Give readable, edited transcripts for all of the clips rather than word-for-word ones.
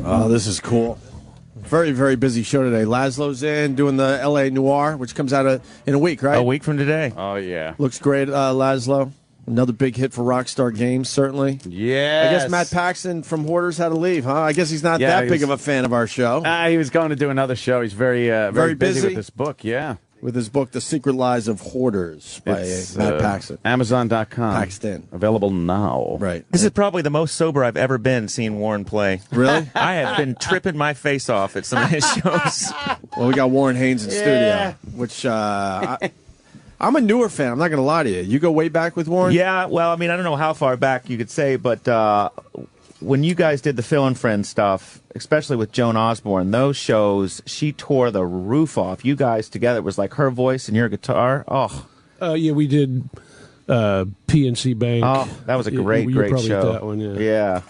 Oh, this is cool. Very, very busy show today. Laszlo's in doing the L.A. Noir, which comes out in a week, right? A week from today. Oh, yeah. Looks great, Laszlo. Another big hit for Rockstar Games, certainly. Yes. I guess Matt Paxton from Hoarders had to leave, huh? I guess he's not that big of a fan of our show. He was going to do another show. He's very busy with this book, yeah. With his book, The Secret Lives of Hoarders by Matt Paxton. Amazon.com. Paxton. Available now. Right. This is probably the most sober I've ever been seeing Warren play. Really? I have been tripping my face off at some of his shows. Well, we got Warren Haynes in studio, which I'm a newer fan. I'm not going to lie to you. You go way back with Warren? Yeah, well, I mean, I don't know how far back you could say, but when you guys did the Phil and Friends stuff, especially with Joan Osborne, those shows, she tore the roof off. You guys together, it was like her voice and your guitar. Oh. Yeah, we did PNC Bank. Oh, that was a great show. That one, yeah.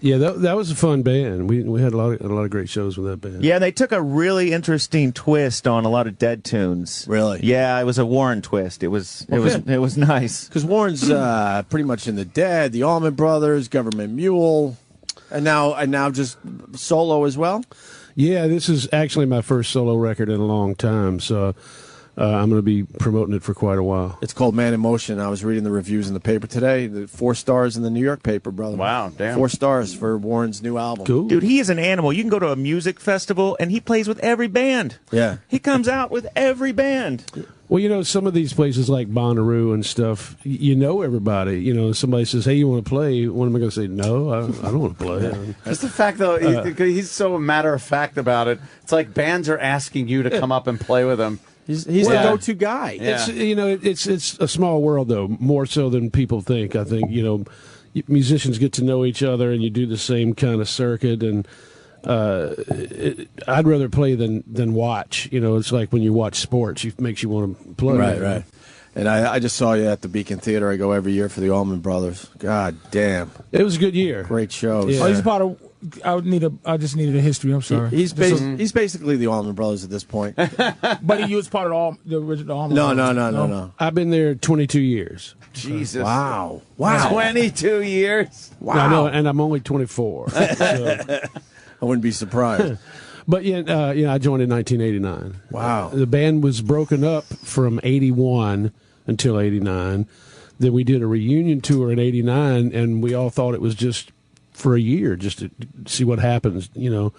Yeah, that was a fun band. We had a lot of great shows with that band. Yeah, they took a really interesting twist on a lot of Dead tunes. Really? Yeah, it was a Warren twist. It was nice. Because Warren's pretty much in the Dead, the Allman Brothers, Government Mule, and now just solo as well. Yeah, this is actually my first solo record in a long time, so I'm going to be promoting it for quite a while. It's called Man in Motion. I was reading the reviews in the paper today. 4 stars in the New York paper, brother. Wow, damn. 4 stars for Warren's new album. Cool. Dude, he is an animal. You can go to a music festival, and he plays with every band. Yeah. He comes out with every band. Well, you know, some of these places like Bonnaroo and stuff, you know everybody. You know, somebody says, hey, you want to play? What am I going to say? No, I don't want to play. Just the fact, though, he's so matter-of-fact about it. It's like bands are asking you to come up and play with them. He's the go-to guy. It's it's a small world, though, more so than people think. I think, you know, musicians get to know each other and you do the same kind of circuit, and I'd rather play than watch. You know, it's like when you watch sports, it makes you want to play. Right. And I just saw you at the Beacon Theater. I go every year for the Allman Brothers. God damn. It was a good year. Great shows. Yeah. Oh, he's a part of... I just needed a history. I'm sorry. He's basically the Allman Brothers at this point. But he was part of the original Allman Brothers. No. I've been there 22 years. Jesus. Wow. 22 years? Wow. I know, and I'm only 24. So. I wouldn't be surprised. But I joined in 1989. Wow. The band was broken up from 81 until 89. Then we did a reunion tour in 89, and we all thought it was just for a year, just to see what happens. You know,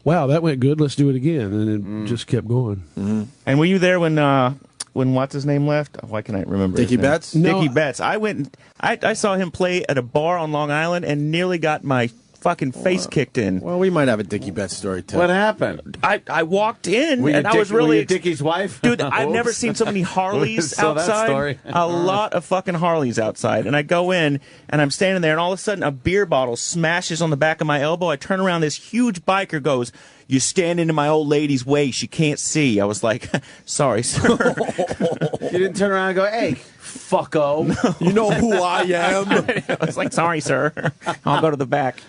wow, that went good. Let's do it again, and it just kept going. Mm-hmm. And were you there when what's his name left? Why can't I remember? Dickie Betts? No, Dickie Betts. I went. I saw him play at a bar on Long Island and nearly got my fucking face kicked in. Well, we might have a Dickie Betts story too. What happened? I walked in and I was were really you Dickie's wife? Dude, I've never seen so many Harleys Saw that outside. story. A lot of fucking Harleys outside. And I go in and I'm standing there and all of a sudden a beer bottle smashes on the back of my elbow. I turn around, this huge biker goes, "You stand into my old lady's way. She can't see." I was like, "Sorry, sir." You didn't turn around and go, "Hey, fucko." No. You know who I am? I was like, "Sorry, sir. I'll go to the back."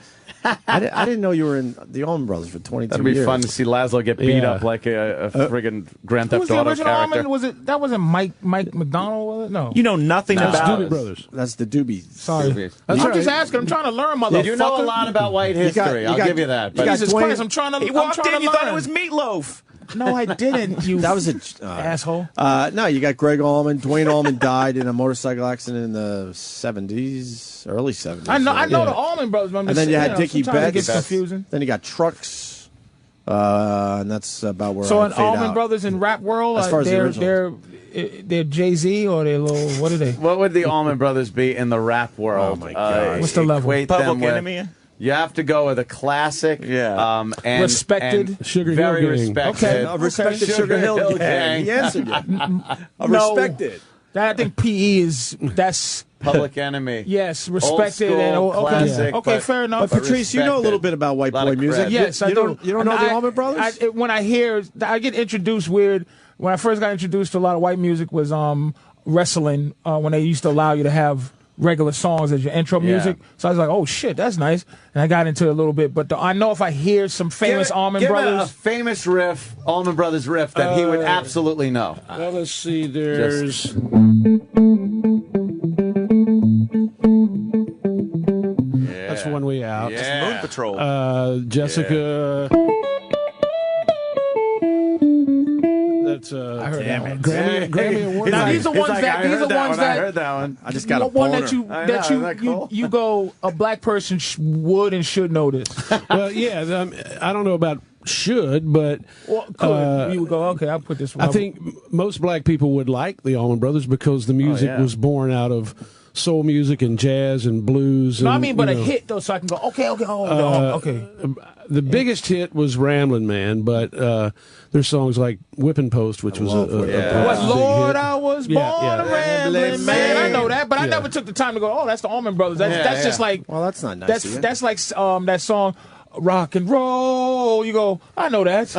I didn't know you were in the Allman Brothers for 22 That'd be years. fun to see Laszlo get beat up like a friggin' Grand Who was Theft the Auto original character. Allman? That wasn't Mike McDonald, was it? No. You know nothing That's about Doobie Brothers. That's the Doobies. Sorry. That's I'm just asking. I'm trying to learn, motherfucker. You know a lot about white history. I'll give you that. But Jesus Christ, I'm trying to He walked in, you learn. thought it was Meatloaf. No, I didn't, you That was asshole. No, you got Greg Allman. Dwayne Allman died in a motorcycle accident in the 70s, early 70s. I know the Allman Brothers. But I'm And just then you saying, had Dickie sometimes it Betts. gets confusing. Then you got Trucks. And that's about where So I in fade Allman out. Brothers in rap world, As far as the they're Jay-Z or they're little, what are they? what would the Allman Brothers be in the rap world? Oh, my God. What's the level? Equate them Public with- Enemy? You have to go with a classic, Yeah. and Respected. and Sugar Hill very Gang. respected. Okay. Respected Sugar Hill Gang. He answered you. Respected. I think PE that's Public Enemy. yes, Old respected school, and classic, okay, but- fair enough. But Patrice, you know a little respected. bit about white Lot boy of music. cred. Yes, I do. You don't know the Allman Brothers? When I hear, I get introduced weird. When I first got introduced to a lot of white music was wrestling. When they used to allow you to have regular songs as your intro music, so I was like, "Oh shit, that's nice." And I got into it a little bit. But I know if I hear some famous Allman give Brothers, a famous riff, Allman Brothers riff that he would absolutely know. Well, let's see. There's That's One Way Out. Yeah. Moon Patrol. Jessica. That's I heard that one. Grammy Award. Now these are ones I heard that one. I just got a one boner. that you I know, that isn't that cool? you go a black person would and should know this. Well, yeah, I don't know about should, but Well, could. You would go, okay, I'll put this one. I think most black people would like the Allman Brothers because the music was born out of soul music and jazz and blues. No, and, I mean, but a hit though, so I can go, okay, okay. The biggest hit was Ramblin' Man, but there's songs like Whippin' Post, which was a What big Lord, hit. I was born Yeah, a rambling man. I know that, but I Yeah. never took the time to go, oh, that's the Allman Brothers. That's just like, Well, that's not nice. that's like that song. Rock and roll. You go, I know that,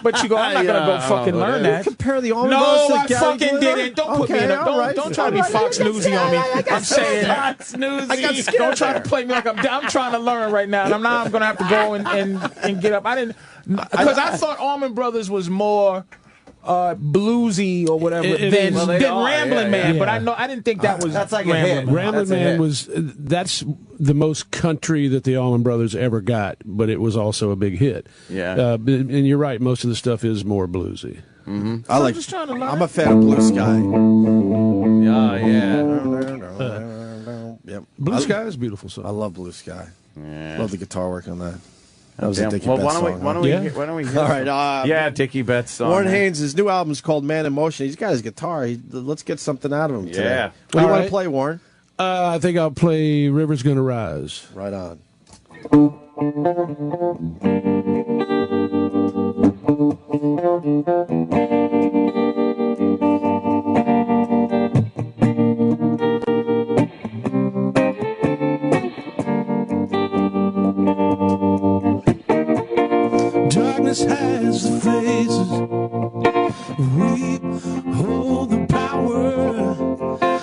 but you go, I'm not gonna go fucking learn that. Compare the Allman No, Brothers to I Gary fucking Glitter? didn't. Don't put me in a all right. don't try to be Fox Newsy on me. I'm saying Fox Newsy. I got scared. Don't try to play me like I'm trying to learn right now, and I'm gonna have to go and get up. I didn't because I thought Allman Brothers was more bluesy or whatever than Ramblin' Man, but I didn't think that was That's like a hit. Ramblin' That's a Man hit. was that's the most country that the Allman Brothers ever got, but it was also a big hit. Yeah. And you're right, most of the stuff is more bluesy. I like. just trying to learn. I'm a fan of Blue Sky. Yep. Blue Sky is a beautiful song. I love Blue Sky. Yeah. Love the guitar work on that. That was Damn. a Dickie Well, Betts why song. don't we hear All right. yeah, Dickie Betts song. Warren Haynes, his new album's called Man in Motion. He's got his guitar. Let's get something out of him today. Yeah. What do you All want right. to play, Warren? I think I'll play River's Gonna Rise. Right on. Darkness has the faces. We hold the power.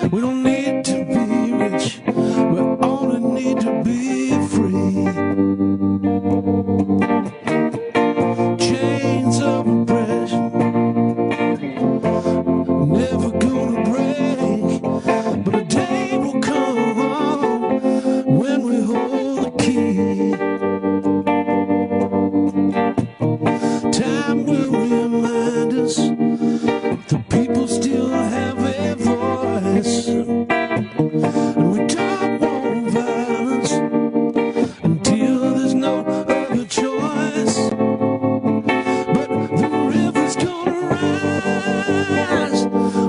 We don't need to be rich. We only need to be free. Chains of oppression never gonna break. But a day will come when we hold the key. Time will remind us the people still have a voice, and we don't want violence until there's no other choice. But the river's gonna rise.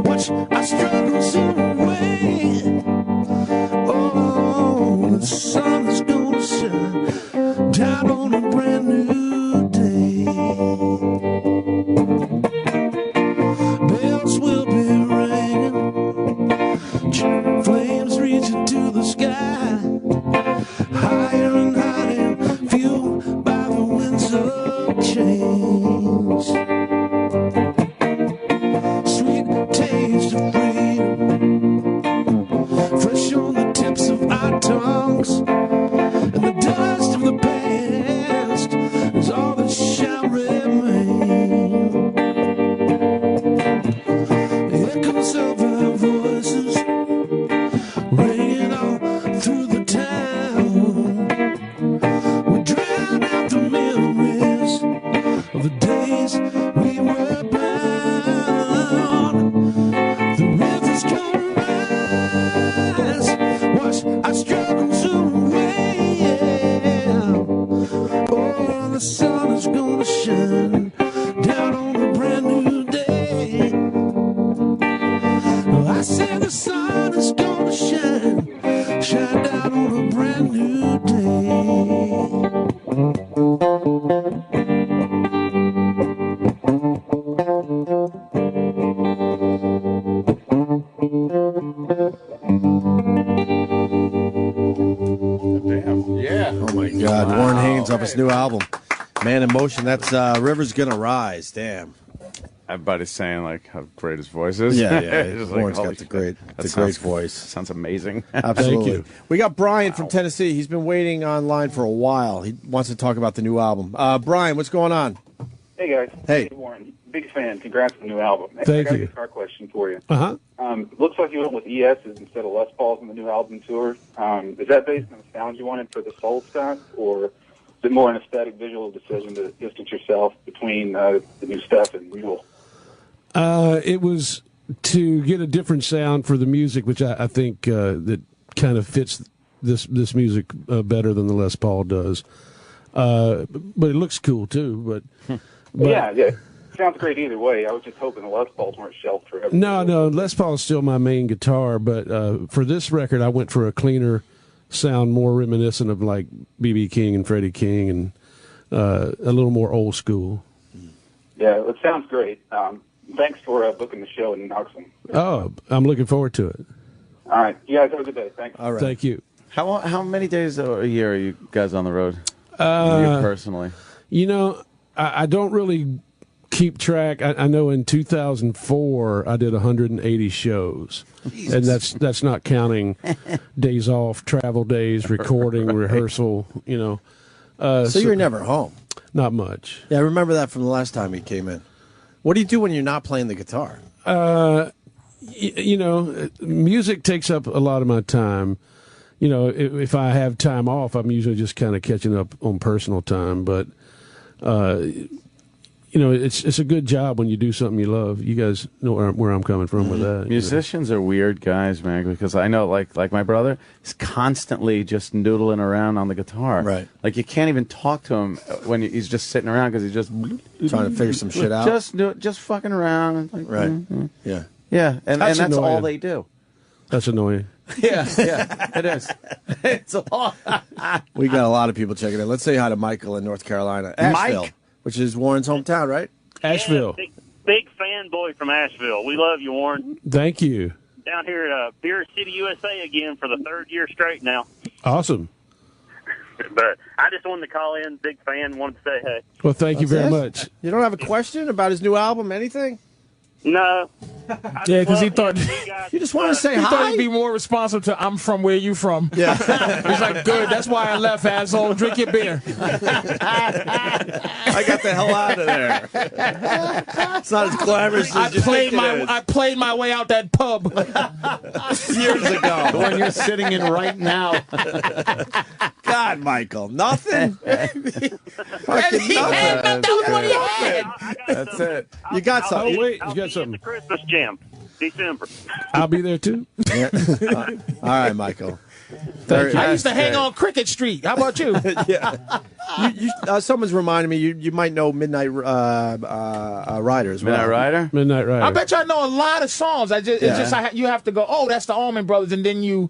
Watch our struggles away. Oh, the sun is gonna shine down on a brand new day. Bells will be ringing, flames reaching to the sky, higher and higher, fueled by the winds of change. Sweet taste of freedom, fresh on the tips of our tongues, and the dust of the past is all that shall remain. Echoes of our voices ringing all through the town. We drown out the memories of the days we were bound. The river's gonna rise, wash our struggles away. Oh, the sun is gonna shine down on a brand new day. I said the sun is gonna shine down on a brand new Damn. Yeah. Oh my God, Warren Haynes off his new album, Man in Motion. That's River's Gonna Rise. Damn. Everybody's saying like how great his voice is. Yeah. It's like, Warren's holy got the shit. great That sounds- voice. Sounds amazing. Absolutely. you. We got Brian from Tennessee. He's been waiting online for a while. He wants to talk about the new album. Brian, what's going on? Hey guys. Hey. Warren. big fan. Congrats on the new album. Thank I got you. a guitar question for you. Uh-huh. Looks like you went with ESs instead of Les Pauls in the new album tour. Is that based on the sound you wanted for the soul stuff, or is it more an aesthetic visual decision to distance yourself between the new stuff and Mule? It was to get a different sound for the music, which I think that kind of fits this music better than the Les Paul does. But it looks cool too. But yeah. Sounds great either way. I was just hoping the Les Pauls weren't shelved forever. No, Les Paul is still my main guitar. But for this record, I went for a cleaner sound, more reminiscent of like B.B. King and Freddie King, and a little more old school. Yeah, it sounds great. Thanks for booking the show in Knoxville. Oh, I'm looking forward to it. All right. You guys have a good day. Thanks. All right. Thank you. How many days a year are you guys on the road? You personally? You know, I don't really keep track. I know in 2004 I did 180 shows, and that's not counting days off, travel days, recording, rehearsal. You know, So you're never home. not much. Yeah, I remember that from the last time he came in. What do you do when you're not playing the guitar? You know, music takes up a lot of my time. You know, if I have time off, I'm usually just kind of catching up on personal time. But you know, it's a good job when you do something you love. You guys know where I'm coming from with that. Musicians are weird guys, man, because I know, like my brother, he's constantly just noodling around on the guitar. Right. Like, you can't even talk to him when he's just sitting around because he's just Trying to figure some shit out. just fucking around. Like, Right. Yeah. Yeah, and That's that's all annoying. they do. That's annoying. Yeah, it is. It's all. We got a lot of people checking in. Let's say hi to Michael in North Carolina. Asheville, Mike? which is Warren's hometown, right? Asheville. Yeah, big fanboy from Asheville. We love you, Warren. Thank you. Down here at Beer City, USA again for the third year straight now. Awesome. But I just wanted to call in, big fan, wanted to say hey. Well, thank you very it? much. You don't have a question about his new album, anything? No. Yeah, because he thought You just want to say he thought hi? he'd be more responsive to "I'm from where you from." Yeah. He's like, "Good, that's why I left, asshole. Drink your beer." I got the hell out of there. It's not as glamorous as you think it is. I played my way out that pub. Years The ago. one you're sitting in right now. God, Michael, nothing? Fucking He had nothing. that was what he had. That's it. You got something. Oh, wait, I'll he's got be something. at the Christmas jam, December. I'll be there too. Yeah. All right, Michael. I used to hang on Cricket Street. How about you? Someone's reminding me you might know Midnight Rider as well. Midnight Rider? Midnight Rider. I bet you I know a lot of songs. It's Yeah. just you have to go. Oh, that's the Allman Brothers, and then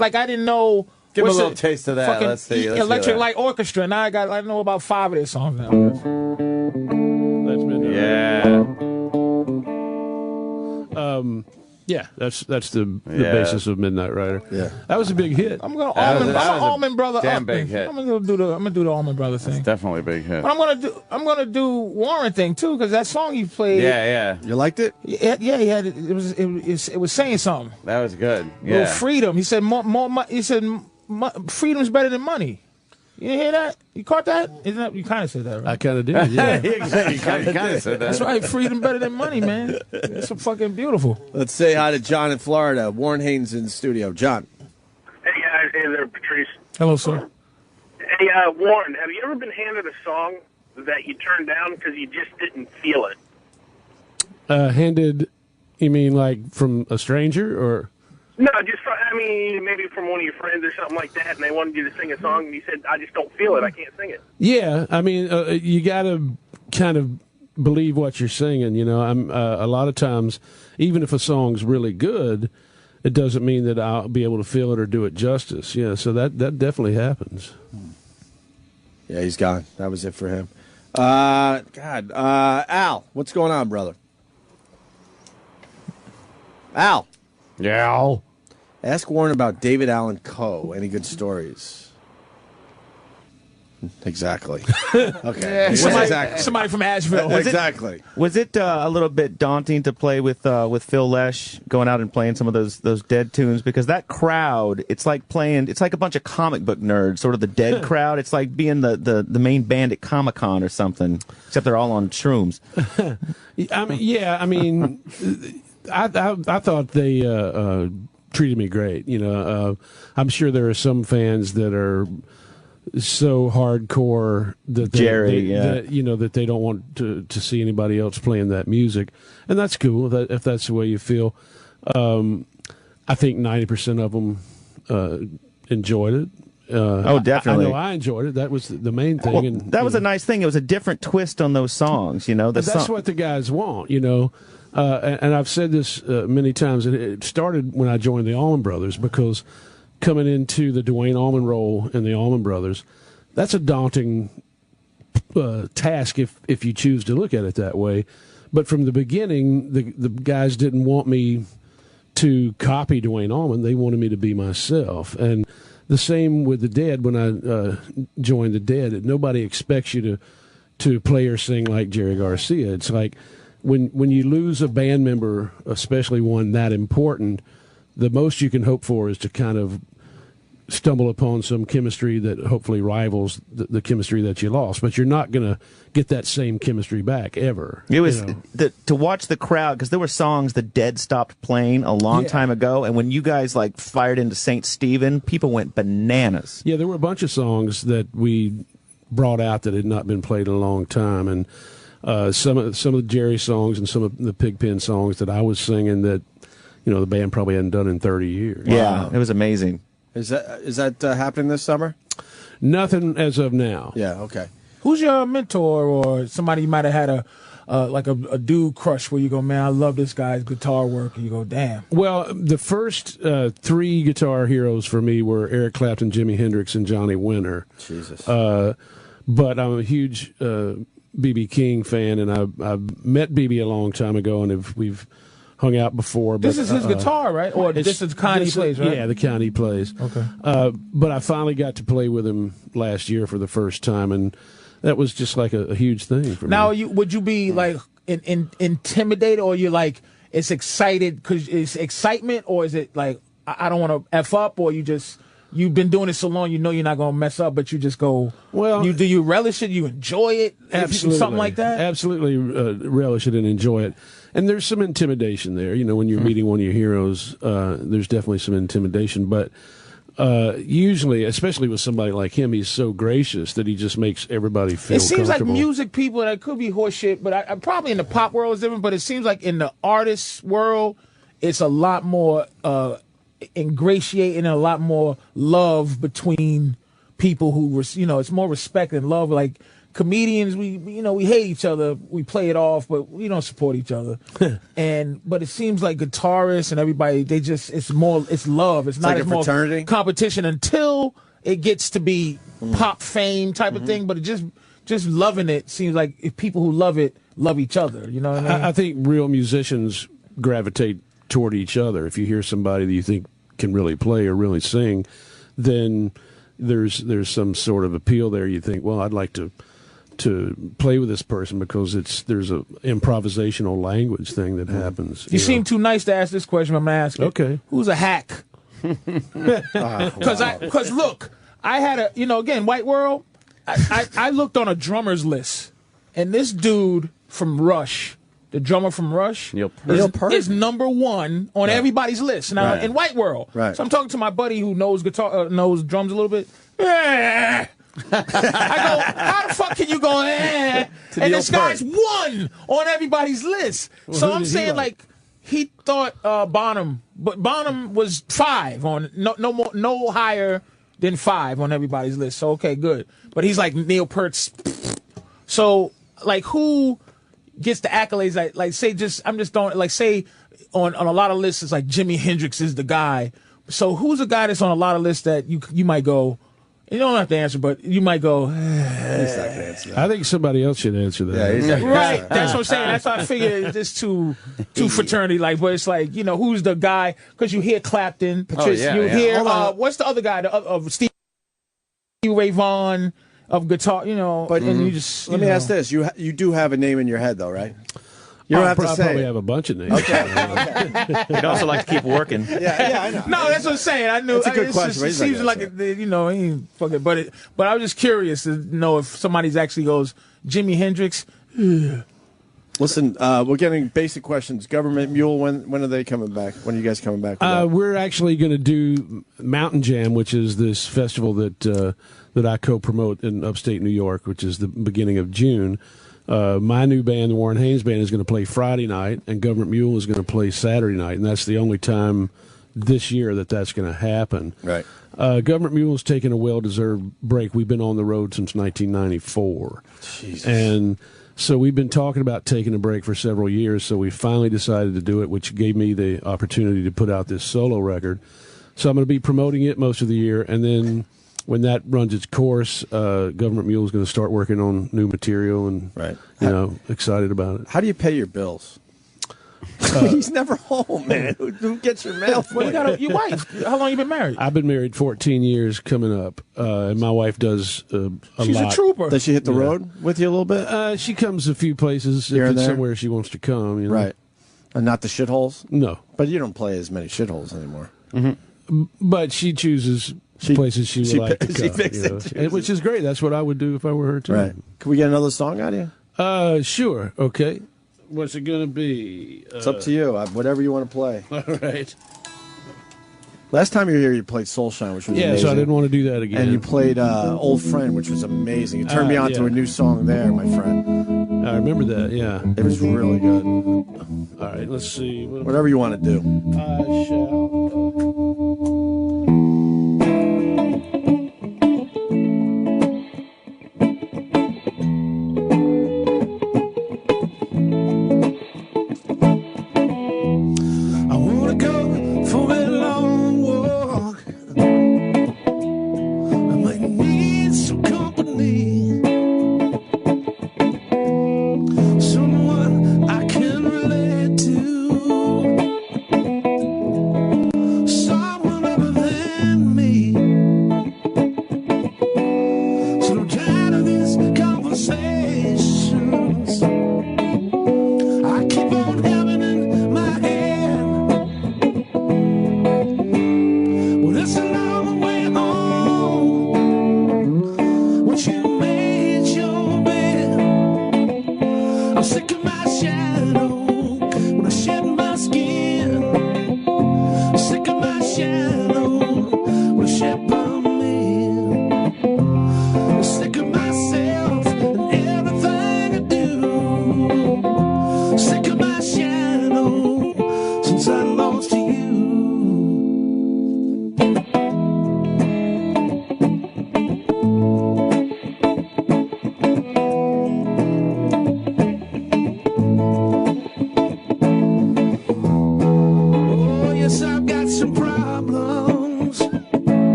I didn't know. Give him a what's little it? taste of that. Fucking Let's see. Let's Electric hear that. Light Orchestra. Now I know about 5 of their songs now. That's Midnight Yeah. Yeah, that's the Yeah. basis of Midnight Rider. Yeah. That was a big hit. I'm going That was a Allman Brother. damn up, big man. hit. I'm gonna do the Allman Brother thing. Definitely a big hit. But I'm gonna do Warren thing too, because that song he played. Yeah. You liked it? Yeah, he had it was saying something. That was good. Little Yeah. freedom. He said he said freedom's better than money. You didn't hear that? You caught that? Isn't that you kind of said that, right? I kind of did. Yeah. You kind of said that. That's right. Freedom better than money, man. It's so fucking beautiful. Let's say hi to John in Florida. Warren Haynes in the studio. John. Hey guys, hey there, Patrice. Hello, sir. Hey, Warren, have you ever been handed a song that you turned down because you just didn't feel it? Handed, you mean like from a stranger or? No, maybe from one of your friends or something like that, and they wanted you to sing a song, and you said, I just don't feel it, I can't sing it. Yeah, I mean, you got to kind of believe what you're singing. You know, a lot of times, even if a song's really good, it doesn't mean that I'll be able to feel it or do it justice. Yeah, so that definitely happens. Yeah, he's gone. That was it for him. Al, what's going on, brother? Al. Yeah. Ask Warren about David Allan Coe. Any good stories? Exactly. Okay. Somebody from Asheville. Exactly. Was it a little bit daunting to play with Phil Lesh, going out and playing some of those Dead tunes? Because that crowd, it's like a bunch of comic book nerds, sort of the Dead crowd. It's like being the main band at Comic-Con or something, except they're all on shrooms. I thought they treated me great. I'm sure there are some fans that are so hardcore that that they don't want to see anybody else playing that music, and that's cool if that's the way you feel. I think 90% of them enjoyed it. Definitely. I know I enjoyed it. That was the main thing. And that was a nice thing. It was a different twist on those songs. That's what the guys want. And I've said this many times. It started when I joined the Allman Brothers, because coming into the Duane Allman role in the Allman Brothers, that's a daunting task if you choose to look at it that way. But from the beginning, the guys didn't want me to copy Duane Allman. They wanted me to be myself. And the same with the Dead. When I joined the Dead, nobody expects you to play or sing like Jerry Garcia. It's like when you lose a band member, especially one that important, the most you can hope for is to kind of stumble upon some chemistry that hopefully rivals the chemistry that you lost. But you're not going to get that same chemistry back ever. It was to watch the crowd, because there were songs the Dead stopped playing a long time ago, and when you guys fired into St. Stephen, people went bananas. Yeah, there were a bunch of songs that we brought out that had not been played in a long time, and some of the Jerry songs and some of the Pigpen songs that I was singing that the band probably hadn't done in 30 years. Yeah, it was amazing. Is that happening this summer? Nothing as of now. Yeah, okay. Who's your mentor or somebody you might have had a dude crush where you go, man, I love this guy's guitar work, and you go, damn. Well, the first three guitar heroes for me were Eric Clapton, Jimi Hendrix, and Johnny Winter. Jesus. But I'm a huge B.B. King fan, and I've met B.B. a long time ago, and we've hung out before. This is his guitar, right? Or this is the kind he plays, right? Yeah, the kind he plays. Okay. But I finally got to play with him last year for the first time, and that was just like a huge thing for me. Now, would you be intimidated, or you it's excited because it's excitement, or is it I don't want to F up, or you've been doing it so long, you're not going to mess up, but you just go, well, do you relish it? You enjoy it? Absolutely. Something like that? Absolutely relish it and enjoy it. And there's some intimidation there. When you're meeting one of your heroes, there's definitely some intimidation. But usually, especially with somebody like him, he's so gracious that he just makes everybody feel comfortable. It seems like music people, and it could be horseshit, but I probably in the pop world is different, but it seems like in the artist world, it's a lot more ingratiating and a lot more love between people who it's more respect and love. Like comedians, we hate each other, we play it off, but we don't support each other. But it seems like guitarists and everybody, it's love. It's not like as a more fraternity competition until it gets to be pop fame type of thing. But it just loving it seems like if people who love it love each other. You know what I mean? I think real musicians gravitate toward each other. If you hear somebody that you think can really play or really sing, then there's some sort of appeal there. You think, well, I'd like to play with this person because there's a improvisational language thing that happens. You seem too nice to ask this question. I'm asking. Okay, who's a hack? Because look, I had again, White World. I looked on a drummer's list, and this dude from Rush. The drummer from Rush is number one on everybody's list now in White World. Right. So I'm talking to my buddy who knows guitar, knows drums a little bit. I go, how the fuck can you go? And this guy's one on everybody's list. Well, so I'm saying he thought Bonham, but Bonham was 5 on no higher than 5 on everybody's list. So okay, good. But he's like Neil Peart's. So who gets the accolades say on a lot of lists it's like Jimi Hendrix is the guy. So who's a guy that's on a lot of lists that you might go, you don't have to answer, but you might go, he's not gonna answer that. I think somebody else should answer that. Yeah, he's not gonna right. answer that. That's what I'm saying. That's why I figured it's just too fraternity but it's who's the guy, because you hear Clapton, Patrice, hear what's the other guy of Steve Ray Vaughan, of guitar, But and you just let me ask this: you do have a name in your head, though, right? You don't have to say. I probably it. have a bunch of names. Okay. He'd also like to keep working. Yeah, I know. No, that's what I'm saying. I knew It's a good question. Just, it seems like he ain't fucking. But I was just curious to know if somebody's actually goes Jimi Hendrix. Listen, we're getting basic questions. Government Mule, when are they coming back? When are you guys coming back? We're actually going to do Mountain Jam, which is this festival that I co-promote in upstate New York, which is the beginning of June. My new band, the Warren Haynes Band, is going to play Friday night, and Government Mule is going to play Saturday night, and that's the only time this year that's going to happen. Right. Government Mule's taken a well-deserved break. We've been on the road since 1994. Jesus. And so we've been talking about taking a break for several years, so we finally decided to do it, which gave me the opportunity to put out this solo record. So I'm going to be promoting it most of the year, and then when that runs its course, Government Mule is going to start working on new material, and excited about it. How do you pay your bills? He's never home, man. Who gets your mail? Well, you got your wife. How long you been married? I've been married 14 years coming up, and my wife does a lot. She's a trooper. Does she hit the road with you a little bit? She comes a few places Here if and it's there? somewhere she wants to come. Right. And not the shitholes? No. But you don't play as many shitholes anymore. But she chooses places she would like to come. She picks and chooses. Which is great. That's what I would do if I were her too. Right. Can we get another song out of you? Sure. Okay. What's it going to be? It's up to you. Whatever you want to play. All right. Last time you were here, you played Soulshine, which was amazing. So I didn't want to do that again. And you played Old Friend, which was amazing. You turned me on to a new song there, my friend. I remember that, yeah. It was really good. All right, let's see. Whatever you want to do. I shall.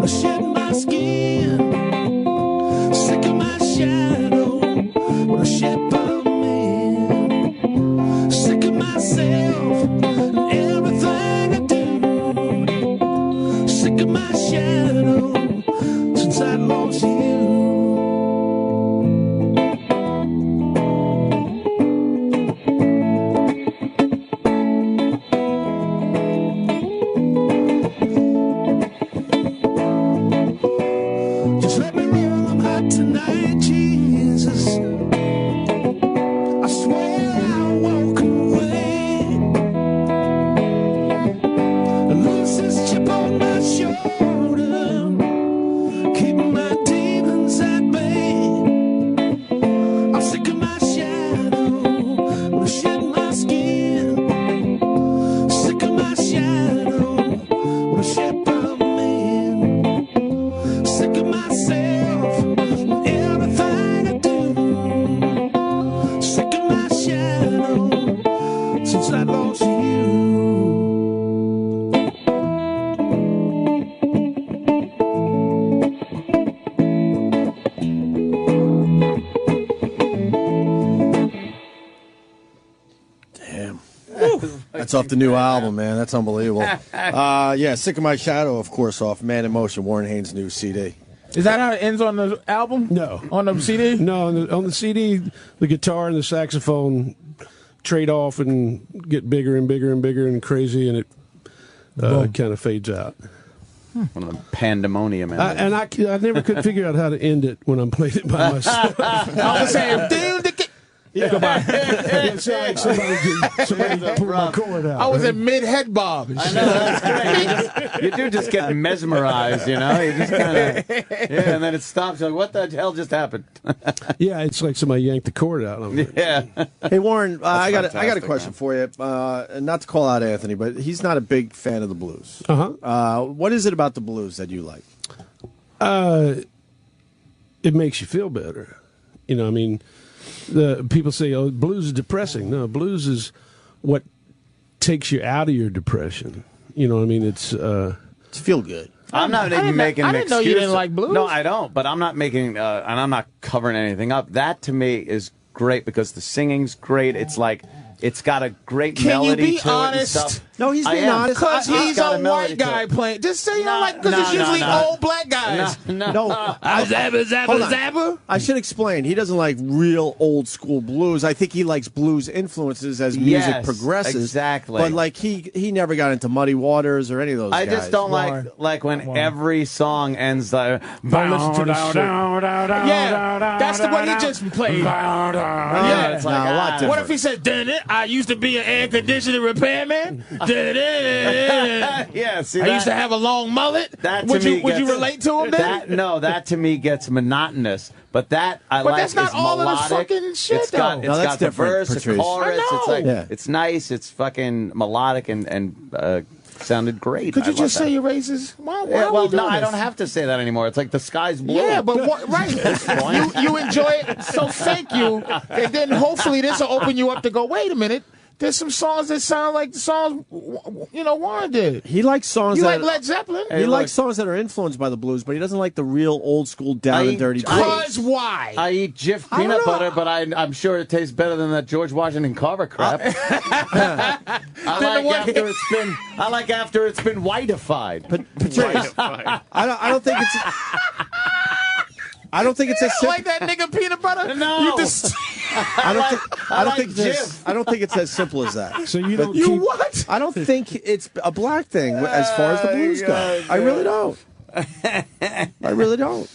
Shed my skin. since I lost you. Damn. That's off the new album, man. That's unbelievable. Yeah, Sick of My Shadow, of course, off Man in Motion, Warren Haynes' new CD. Is that how it ends on the album? No. On the CD? No, on the CD, the guitar and the saxophone trade off and get bigger and bigger and bigger and crazy, and it kind of fades out. One of the pandemonium. And I never could figure out how to end it when I'm playing it by myself. I was saying, Yeah. Goodbye. It sounds like somebody pulled my cord out. I was in mid-head bob. And I know, that's great. You do just get mesmerized, you know? You just kind of, yeah, and then it stops. You're like, what the hell just happened? Yeah, it's like somebody yanked the cord out. Yeah. Hey, Warren, I got a fantastic, question man. for you. Not to call out Anthony, but he's not a big fan of the blues. What is it about the blues that you like? It makes you feel better. You know, I mean, the people say, "Oh, blues is depressing." No, blues is what takes you out of your depression. You know what I mean? It's feel good. I'm not making an I didn't know you didn't like blues. No, I don't. But I'm not making, and I'm not covering anything up. That to me is great because the singing's great. It's like it's got a great Can melody you be to honest? it and stuff. No, he's being I am. honest. Because he's got a melody white to guy it. playing. Just say you don't like, because No, it's usually no. old black guys. No, Zabba, Hold on. zabba. I should explain. He doesn't like real old school blues. I think he likes blues influences as music Yes, progresses. exactly. But like he never got into Muddy Waters or any of those I guys. just don't Warren. like when every song ends like. Don't listen to this shit. Yeah, that's the one he just played. Yeah, it's like No, a lot different. What if he said, I used to be an air conditioner repairman. yeah, see, I used to have a long mullet. That Would to me you gets- relate to him then? That to me gets monotonous. But that I But like that's not is all of the melodic. fucking shit, It's got, though. it's No, that's got the different, verse, the Patrice. chorus. I It's like know. Yeah. it's nice. It's fucking melodic and sounded great. Could I you love just that. say you're racist? Why Yeah, are well, we doing no, I this? don't have to say that anymore. It's like the sky's blue. Yeah, but right. you enjoy it, so thank you. And then hopefully this will open you up to go, wait a minute. There's some songs that sound like the songs, Warren did. He likes songs You that like Led Zeppelin? he likes songs that are influenced by the blues, but he doesn't like the real old school down and dirty blues. Because why? I eat Jif I don't peanut know. butter, but I'm sure it tastes better than that George Washington Carver crap. I like after it's been whiteified. Patrice, I don't think it's. I don't think it's as You don't simple. like that nigga peanut butter? No. You just, I don't think Jif. this. I don't think it's as simple as that. So you don't you keep, what? I don't think it's a black thing as far as the blues go. I really don't. I really don't.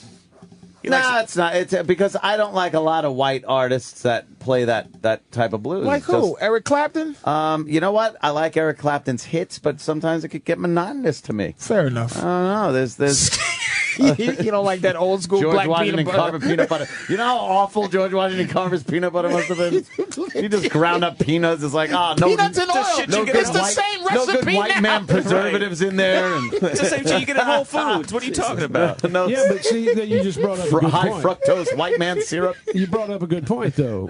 No, it's not. It's because I don't like a lot of white artists that play that type of blues. Like It's who? just- Eric Clapton? You know what? I like Eric Clapton's hits, but sometimes it could get monotonous to me. Fair enough. I don't know. There's you don't like that old school George black Washington peanut butter? Carver peanut butter. You know how awful George Washington Carver's peanut butter must have been? He just ground up peanuts. It's like, no. Peanuts and oil. shit No you good get It's the white, same no recipe good white now. man preservatives in there. And It's the same shit you get at Whole Foods. What are you talking about? no yeah, but see, that you just brought up a good high point. fructose white man syrup. You brought up a good point, though.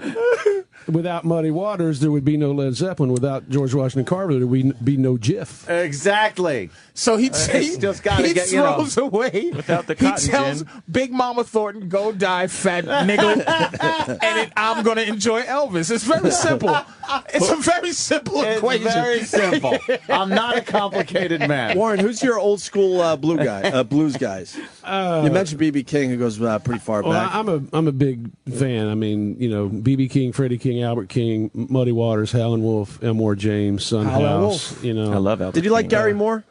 Without Muddy Waters, there would be no Led Zeppelin. Without George Washington Carver, there would be no Jif. Exactly. So he just gotta he get, you know, throws away. without the he cotton tells gin. Big Mama Thornton, "Go die, fat nigga," and I'm gonna enjoy Elvis. It's very simple. It's a very simple It's equation. very simple. I'm not a complicated man. Warren, who's your old school blues guys? You mentioned B.B. King, who goes pretty far Well, back. I'm a big fan. I mean, you know, B.B. King, Freddie King, Albert King, Muddy Waters, Howlin' Wolf, Elmore James, Son Howlin' House. Wolf. You know, I love Albert Did you like King. Gary Moore?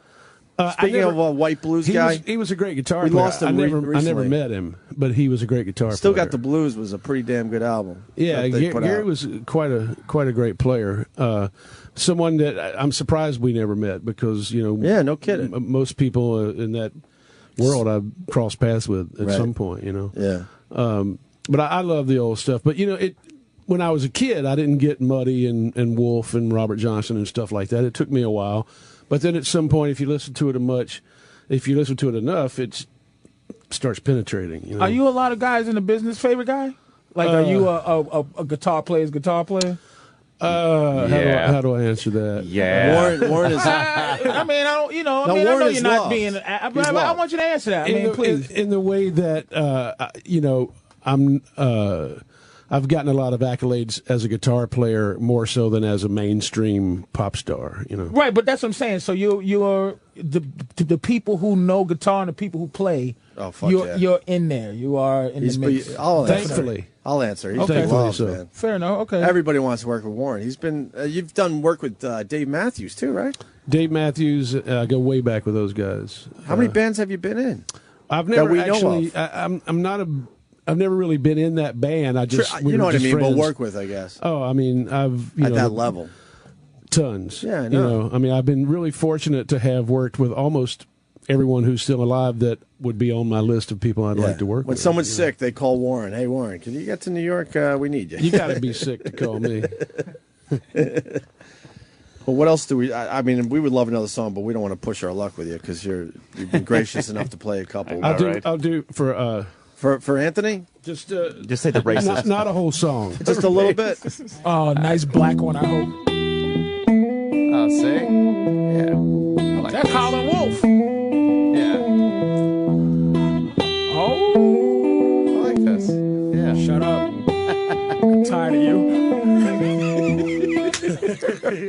Speaking of a white blues guy, he was a great guitar We player. lost him I never recently. met him, but he was a great guitar Still player. Got the Blues was a pretty damn good album. Yeah, that they put Gary out. was quite a great player. Someone that I'm surprised we never met because Yeah, no kidding. Most people in that world I've crossed paths with at Right. some point. Yeah. But I love the old stuff. But when I was a kid, I didn't get Muddy and Wolf and Robert Johnson and stuff like that. It took me a while, but then at some point, if you listen to it enough, it starts penetrating. Are you a lot of guys in the business favorite guy? Like, are you a guitar player's guitar player? How do I answer that? Yeah. Warren is. I mean, I don't. You know, No, I mean, I Warren know is you're not loved. being. He's I loved. want you to answer that. I mean, please. In the way that I've gotten a lot of accolades as a guitar player more so than as a mainstream pop star. Right, but that's what I'm saying. So you are the people who know guitar and the people who play. Oh, fuck you're in there. You are in the mix. Thankfully. I'll answer. He's Okay. loved, So. man. Fair enough. Okay. Everybody wants to work with Warren. He's been. You've done work with Dave Matthews too, right? Dave Matthews, I go way back with those guys. How many bands have you been in? I've never we know actually. of? I'm not a. I've never really been in that band. I just you know what I mean. Friends. But work with, I guess. Oh, I mean, I've At that level. tons. Yeah, I know. I mean, I've been really fortunate to have worked with almost everyone who's still alive that would be on my list of people I'd like to work When with. someo's sick, they call Warren. Hey, Warren, can you get to New York? We need you. You got to be sick to call me. Well, what else do we? I mean, we would love another song, but we don't want to push our luck with you because you've been gracious enough to play a couple. I'll do For Anthony, just Just say the racist. not a whole song. just a little bit. Oh, nice black one. I hope. Oh, see? Yeah. I like That's this. Howlin' Wolf. Yeah. Oh, I like this. Yeah. shut up. I'm tired of you.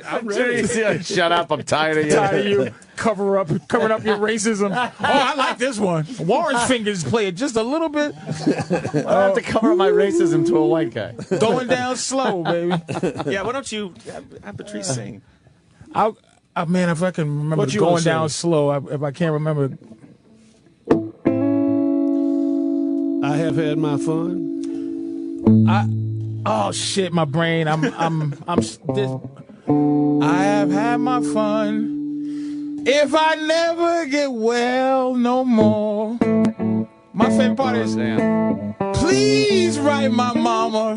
I'm ready. Shut up. I'm tired of you. Tired of you covering up your racism. Oh, I like this one. Warren's fingers play it just a little bit. I have to cover up my racism to a white guy. Going down slow, baby. Yeah, why don't you have Patrice sing? Man, if I can remember What you going wanna down say? slow, if I can't remember. I have had my fun. Oh shit, my brain. I have had my fun. If I never get well no more. My favorite part is, please write my mama.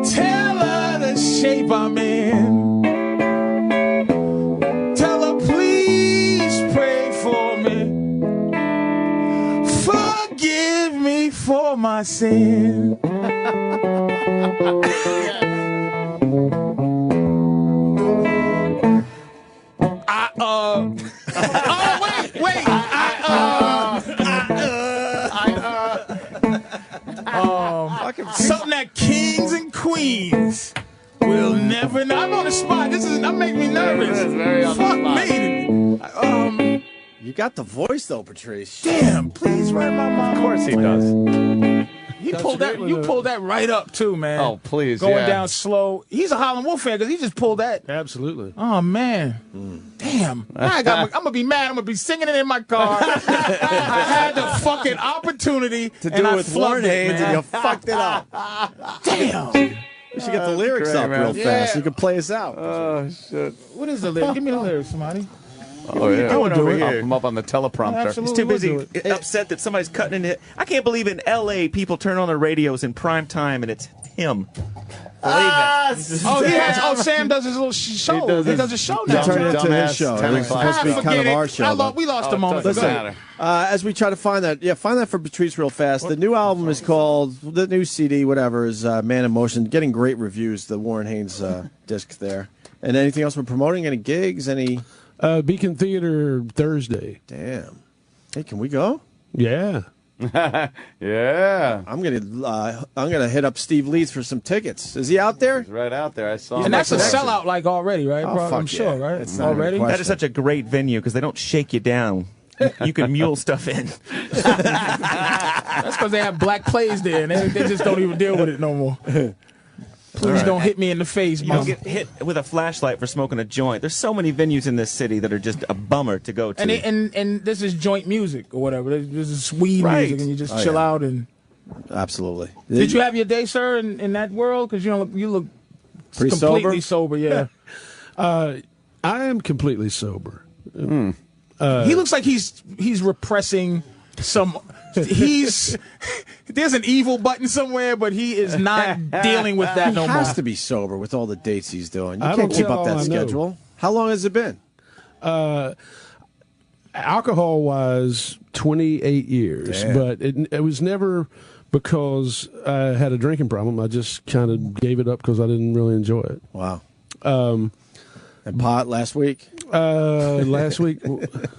Tell her the shape I'm in. Tell her please pray for me. Forgive me for my sin. Something that kings and queens will never know. I'm on the spot. That makes me nervous. This is very on the Fuck spot. me. You got the voice though, Patrice. Damn, please write my mom. Of course he does. You pulled that right up too, man. Oh, please. Going down slow. He's a Howlin' Wolf fan because he just pulled that. Absolutely. Oh man, damn! I'm gonna be mad. I'm gonna be singing it in my car. I had the fucking opportunity To do it with Warren Haynes, and you fucked it up. Damn! You should get the lyrics great, up man. real fast. Yeah. You can play us out. Oh, shit. What is the lyrics? Give me the lyrics, somebody. Oh, yeah. doing over I'll here? put him up on the teleprompter. Absolutely. He's too busy We'll do upset that somebody's cutting into it. I can't believe in L.A. people turn on their radios in prime time and it's him. Oh, he has. Oh, Sam does his little show. He does a show now. Turn it into Dumbass his show. 10 It's supposed to be Forget kind of it. our show. but- We lost a moment. doesn't Go matter. ahead. As we try to find that, find that for Patrice real fast. The new album is called, the new CD, whatever, is Man in Motion. Getting great reviews, the Warren Haynes disc there. And anything else we're promoting? Any gigs? Any? Beacon Theater Thursday. Damn. Hey, can we go? Yeah. Yeah. I'm gonna hit up Steve Leeds for some tickets. Is he out there? He's right out there. I saw him. And that's a connection. sellout, like already, right? Oh, bro? fuck I'm sure, yeah. right? It's not even a Already. question. That is such a great venue because they don't shake you down. You can mule stuff in. That's because they have black plays there, and they just don't even deal with it no more. Please don't hit me in the face, You don't mom. get hit with a flashlight for smoking a joint. There's so many venues in this city that are just a bummer to go to. And this is joint music or whatever. This is weed Right. music, and you just chill out. And Absolutely. did you have your day, sir, in that world? Because you look Pretty completely sober? sober. Yeah. I am completely sober. He looks like he's repressing some. There's an evil button somewhere, but he is not dealing with that He no more. has to be sober with all the dates he's doing. You I can't don't keep tell up that all I know. schedule. How long has it been? Alcohol-wise, 28 years, Damn. but it was never because I had a drinking problem. I just kind of gave it up because I didn't really enjoy it. Wow. And pot last week? Last week,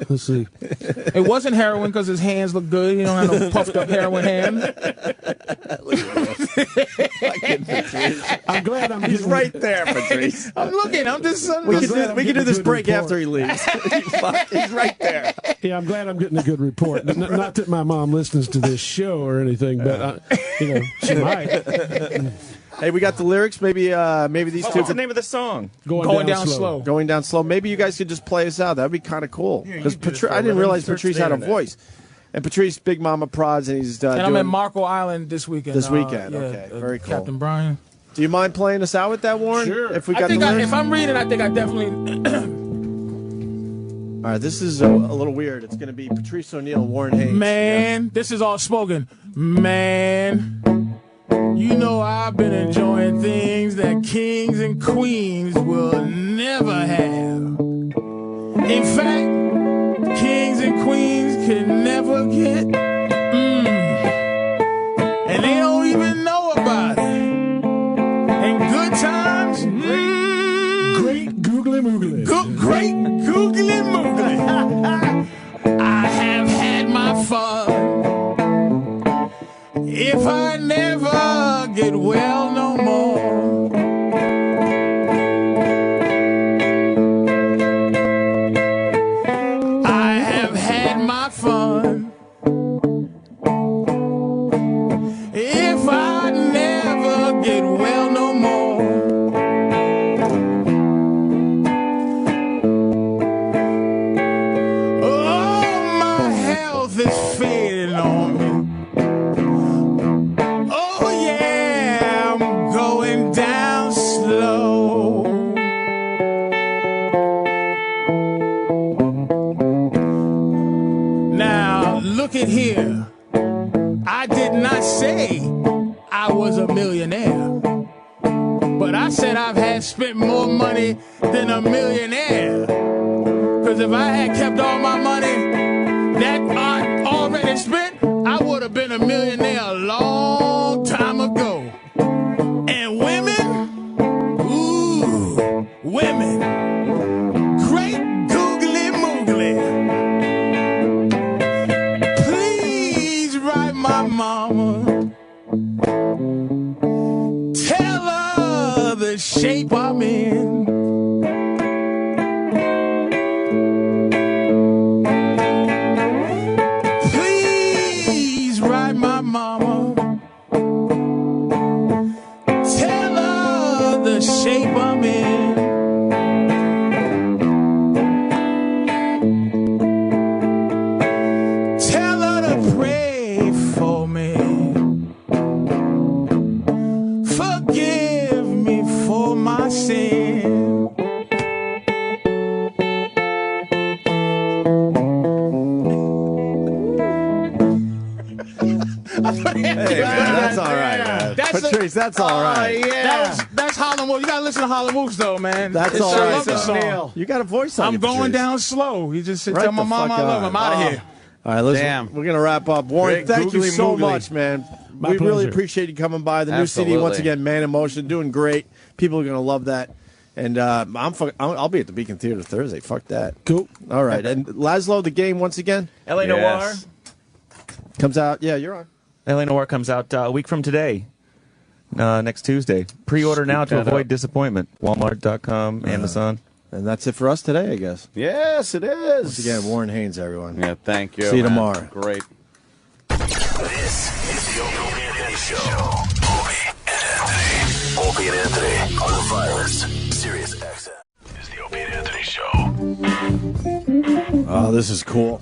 let's see. It wasn't heroin because his hands look good. He don't have no puffed up heroin hand. I'm glad I'm He's right there, Patrice. I'm looking. I'm just. We can do this break after he leaves. He's right there. Yeah, I'm glad I'm getting a good report. Not that my mom listens to this show or anything, but she might. Hey, we got the lyrics. Maybe these two. What's the name of the song? Going down slow. Going down slow. Maybe you guys could just play us out. That'd be kind of cool. Because I didn't realize Patrice had a voice. And Patrice, Big Mama prods, and he's and I'm in Marco Island this weekend. Okay, very cool. Captain Brian. Do you mind playing us out with that, Warren? Sure. If we got if I'm reading, I think I definitely. All right, this is a little weird. It's going to be Patrice ONeal and Warren Haynes. Man, this is all spoken. Man, you know I've been enjoying things that kings and queens will never have. In fact, kings and queens can never get. And they don't even know about it. And good times. Great googly moogly. Great googly moogly. I have had my fun. If I never get well no more, I have had my fun. If I never get well no more, oh, my health is fading on me. Oh yeah, I'm going down slow. Now look at here. I did not say I was a millionaire, but I said I've had spent more money than a millionaire. Cause if I had kept all my money that I already spent, I would have been a millionaire a long time ago. And women, ooh, women, great googly moogly. Please write my mama, tell her the shape I'm in. Please write my mama, tell her the shape I'm in. Tell her to pray for me. Forgive me for my sin. Hey, man, that's all right, man. Patrice, that's all right. That's Harlem Wolf. You gotta listen to Harlem Wolf though, man. That's It's all I right. love this song. You got a voice on I'm you, going Patrice. down slow. You just Right tell my the mom fuck I love on. her. I'm out of here. All right, listen, Damn. we're going to wrap up. Warren, Great thank you googly so moogly. much, man. My We really pleasure. appreciate you coming by. The new CD, Absolutely. once again, Man in Motion, doing great. People are going to love that. And I'll be at the Beacon Theater Thursday. Fuck that. Cool. All right. And Laszlo, the game, once again, L.A. Yes. Noir. comes out. Yeah, you're on. L.A. Noir comes out a week from today, next Tuesday. Pre-order now to that avoid up. disappointment. Walmart.com, Amazon. And that's it for us today, I guess. Yes, it is. Once again, Warren Haynes, everyone. Yeah, thank you. See you man. tomorrow. Great. This is the Opie and Anthony Show. Opie and Anthony on the virus. Sirius XM is the Opie and Anthony Show. Oh, this is cool.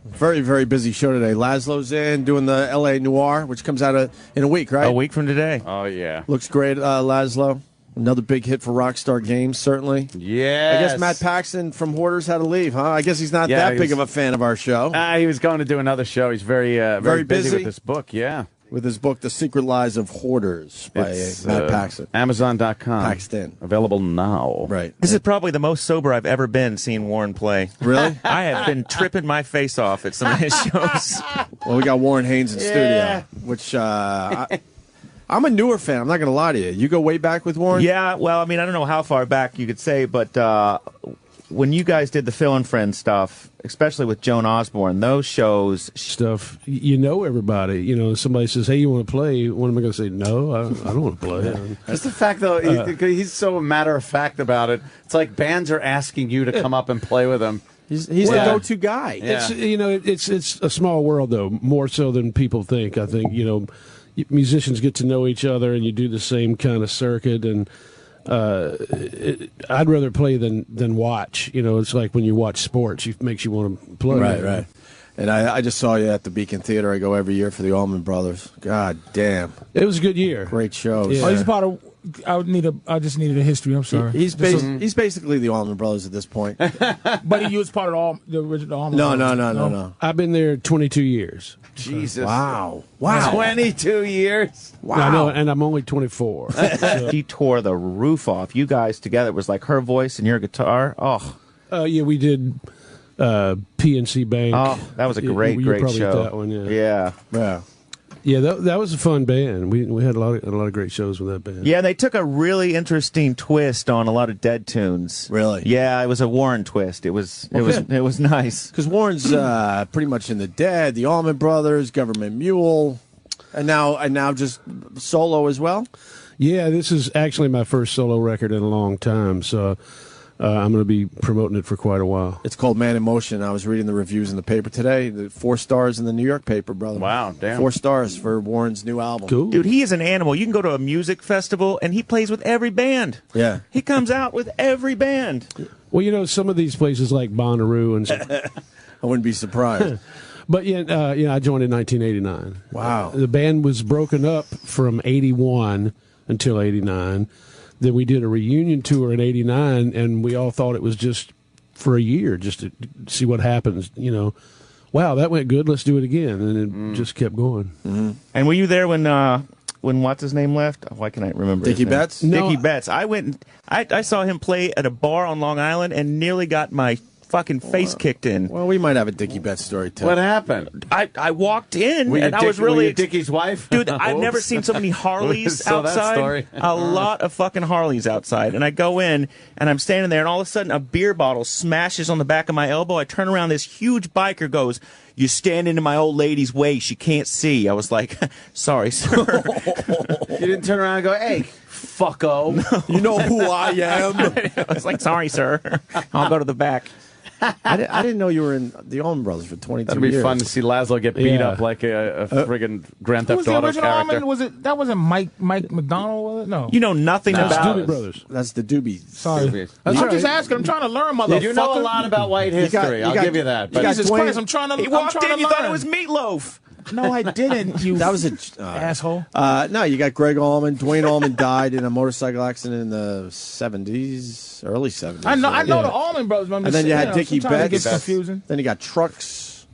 Very, very busy show today. Laszlo's in doing the L.A. Noir, which comes out in a week, right? A week from today. Oh, yeah. Looks great, Laszlo. Another big hit for Rockstar Games, certainly. Yes. I guess Matt Paxton from Hoarders had to leave, huh? I guess he's not Yeah, that he big was- of a fan of our show. He was going to do another show. He's very Very busy busy? with this book, yeah. with his book, The Secret Lies of Hoarders by Matt Paxton. Amazon.com. Paxton. Available now. Right. This is probably the most sober I've ever been seeing Warren play. Really? I have been tripping my face off at some of his shows. Well, we got Warren Haynes in studio, which I'm a newer fan. I'm not going to lie to you. You go way back with Warren? Yeah, well, I mean, I don't know how far back you could say, but when you guys did the Phil and Friends stuff, especially with Joan Osborne, those shows... Stuff, you know everybody. You know, somebody says, hey, you want to play? What am I going to say? No, I don't want to play. Just the fact, though, he's so matter-of-fact about it. It's like bands are asking you to come up and play with them. He's the go-to guy. Yeah. It's a small world, though, more so than people think. I think, musicians get to know each other, and you do the same kind of circuit, and I'd rather play than watch. It's like when you watch sports, it makes you want to play. Right. And I just saw you at the Beacon Theater. I go every year for the Allman Brothers. God damn. It was a good year. Great shows. Yeah. Oh, he's part of... I just needed a history. I'm sorry. He's basically the Allman Brothers at this point. But he was part of the original Allman Brothers. No. I've been there 22 years. Jesus. Wow. 22 years. Wow. I know, and I'm only 24. So. He tore the roof off. You guys together, it was like her voice and your guitar. Oh. Yeah, we did PNC Bank. Oh, that was a great probably show. At that one, yeah. Yeah, that was a fun band. We had a lot of great shows with that band. Yeah, they took a really interesting twist on a lot of Dead tunes. Really? Yeah, it was a Warren twist. It was nice. Because Warren's pretty much in the Dead, the Allman Brothers, Government Mule, and now just solo as well. Yeah, this is actually my first solo record in a long time, so I'm going to be promoting it for quite a while. It's called Man in Motion. I was reading the reviews in the paper today. 4 stars in the New York paper, brother. Wow, damn. 4 stars for Warren's new album. Cool. Dude, he is an animal. You can go to a music festival, and he plays with every band. Yeah. He comes out with every band. Well, some of these places like Bonnaroo and stuff. I wouldn't be surprised. But I joined in 1989. Wow. The band was broken up from 81 until 89. Then we did a reunion tour in 89, and we all thought it was just for a year, just to see what happens. Wow, that went good. Let's do it again. And it just kept going. Mm-hmm. And were you there when what's his name left? Why can't I remember? Dickie Betts? Dickie Betts. I went. I saw him play at a bar on Long Island and nearly got my fucking face kicked in. Well, we might have a Dickie Betts story too. What happened? I walked in and I was were really you Dickie's wife? Dude, I've never seen so many Harleys So that outside. story. A lot of fucking Harleys outside. And I go in and I'm standing there and all of a sudden a beer bottle smashes on the back of my elbow. I turn around, this huge biker goes, "You stand into my old lady's way. She can't see." I was like, "Sorry, sir." You didn't turn around and go, "Hey, fucko." No. You know who I am? I was like, "Sorry, sir. I'll go to the back." I didn't know you were in the Allman Brothers for 22 That'd be years. fun to see Laszlo get beat up like a friggin' Grand Theft Who's the Auto original character. Allman? That wasn't Mike McDonald, was it? No. You know nothing That's about Doobie Brothers. That's the Doobie. Sorry. Doobies. I'm right. just asking. I'm trying to learn, motherfucker. You know a lot about white history. I'll give you that. But Jesus Dwayne- Christ, I'm trying to. He I'm walked trying in, to you thought learn. it was Meatloaf. No, I didn't. You That was a asshole. No, you got Greg Allman. Dwayne Allman died in a motorcycle accident in the 70s, early 70s. I know Yeah. the Allman Brothers. But I'm And just then you saying, had Dickie sometimes it Betts. gets confusing. Then you got Trucks,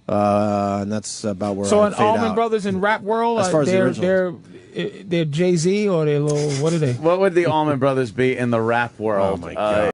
and that's about where So I in fade Allman out. Brothers in rap world, As far as the they're Jay-Z or they're little. What are they? what would the Allman Brothers be in the rap world? Oh, my God.